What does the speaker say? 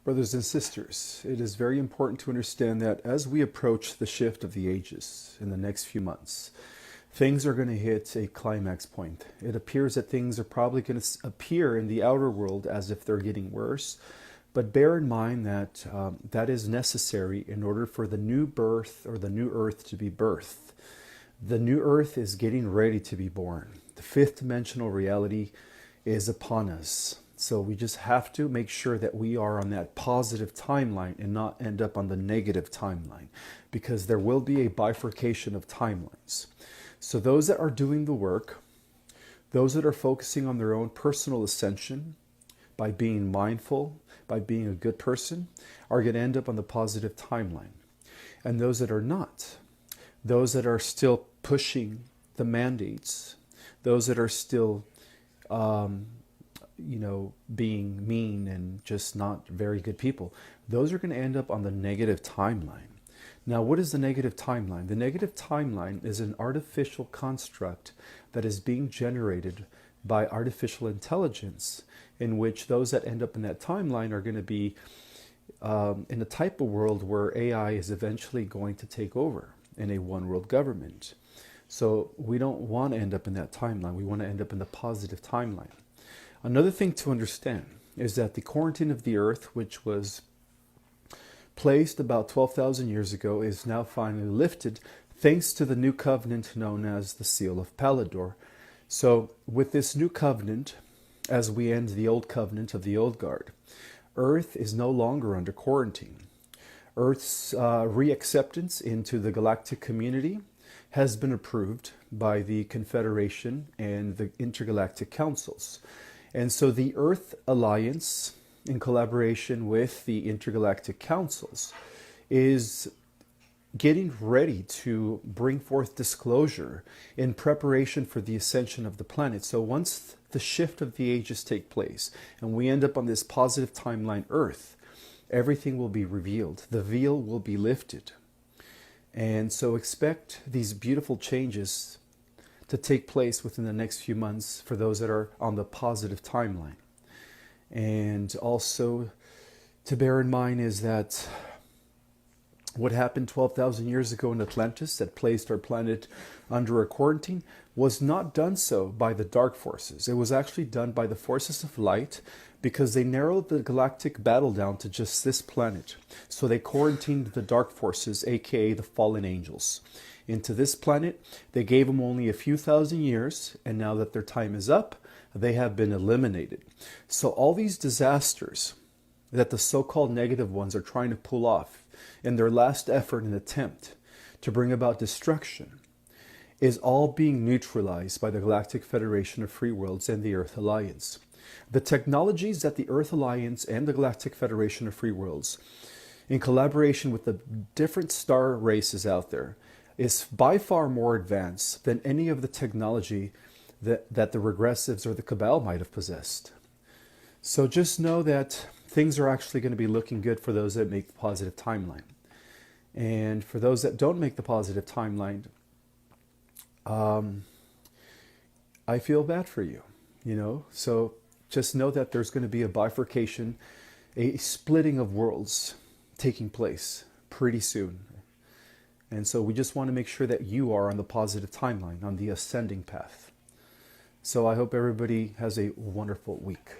Brothers and sisters, it is very important to understand that as we approach the shift of the ages in the next few months, things are going to hit a climax point. It appears that things are probably going to appear in the outer world as if they're getting worse, but bear in mind that that is necessary in order for the new birth or the new earth to be birthed. The new earth is getting ready to be born. The fifth dimensional reality is upon us. So we just have to make sure that we are on that positive timeline and not end up on the negative timeline, because there will be a bifurcation of timelines. So those that are doing the work, those that are focusing on their own personal ascension by being mindful, by being a good person, are going to end up on the positive timeline. And those that are not, those that are still pushing the mandates, those that are still being mean and just not very good people, those are going to end up on the negative timeline. Now, what is the negative timeline? The negative timeline is an artificial construct that is being generated by artificial intelligence, in which those that end up in that timeline are going to be in a type of world where AI is eventually going to take over in a one world government. So we don't want to end up in that timeline. We want to end up in the positive timeline. Another thing to understand is that the quarantine of the earth, which was placed about 12,000 years ago, is now finally lifted thanks to the new covenant known as the Seal of Palador. So with this new covenant, as we end the old covenant of the old guard, Earth is no longer under quarantine. Earth's reacceptance into the galactic community has been approved by the Confederation and the intergalactic councils. And so the Earth Alliance, in collaboration with the intergalactic councils, is getting ready to bring forth disclosure in preparation for the ascension of the planet. So once the shift of the ages take place and we end up on this positive timeline Earth, everything will be revealed. The veil will be lifted. And so expect these beautiful changes to take place within the next few months for those that are on the positive timeline. And also to bear in mind is that what happened 12,000 years ago in Atlantis that placed our planet under a quarantine was not done so by the dark forces. It was actually done by the forces of light, because they narrowed the galactic battle down to just this planet. So they quarantined the dark forces, aka the fallen angels, into this planet. They gave them only a few thousand years, and now that their time is up, they have been eliminated. So all these disasters that the so-called negative ones are trying to pull off in their last effort and attempt to bring about destruction is all being neutralized by the Galactic Federation of Free Worlds and the Earth Alliance. The technologies that the Earth Alliance and the Galactic Federation of Free Worlds, in collaboration with the different star races out there, is by far more advanced than any of the technology that the regressives or the Cabal might have possessed. So just know that things are actually going to be looking good for those that make the positive timeline. And for those that don't make the positive timeline, I feel bad for you, So just know that there's going to be a bifurcation, a splitting of worlds taking place pretty soon. And so we just want to make sure that you are on the positive timeline, on the ascending path. So I hope everybody has a wonderful week.